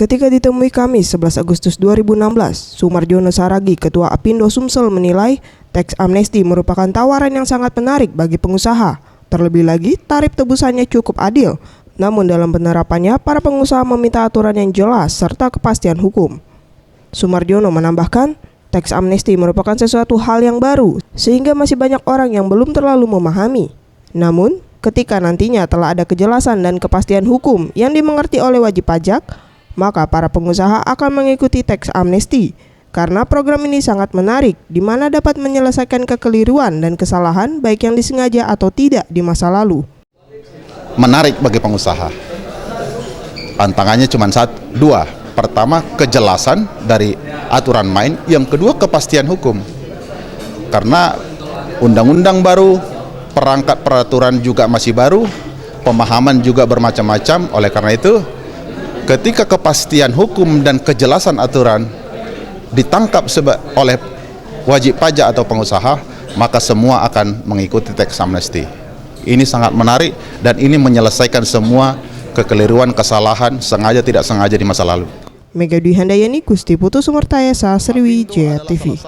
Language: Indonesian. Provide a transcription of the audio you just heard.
Ketika ditemui Kamis 11 Agustus 2016, Soemardjono Saragi, Ketua Apindo Sumsel menilai teks amnesti merupakan tawaran yang sangat menarik bagi pengusaha. Terlebih lagi, tarif tebusannya cukup adil. Namun dalam penerapannya, para pengusaha meminta aturan yang jelas serta kepastian hukum. Soemardjono menambahkan, teks amnesti merupakan sesuatu hal yang baru, sehingga masih banyak orang yang belum terlalu memahami. Namun, ketika nantinya telah ada kejelasan dan kepastian hukum yang dimengerti oleh wajib pajak, maka para pengusaha akan mengikuti teks amnesti karena program ini sangat menarik di mana dapat menyelesaikan kekeliruan dan kesalahan baik yang disengaja atau tidak di masa lalu. Menarik bagi pengusaha. Tantangannya cuma dua. Pertama, kejelasan dari aturan main. Yang kedua, kepastian hukum. Karena undang-undang baru, perangkat peraturan juga masih baru, pemahaman juga bermacam-macam. Oleh karena itu, ketika kepastian hukum dan kejelasan aturan ditangkap oleh wajib pajak atau pengusaha, maka semua akan mengikuti teks amnesti. Ini sangat menarik dan ini menyelesaikan semua kekeliruan, kesalahan, sengaja tidak sengaja di masa lalu. Mega Dwi Handayani, Gusti Putu Sumertayasa, Sriwijaya TV.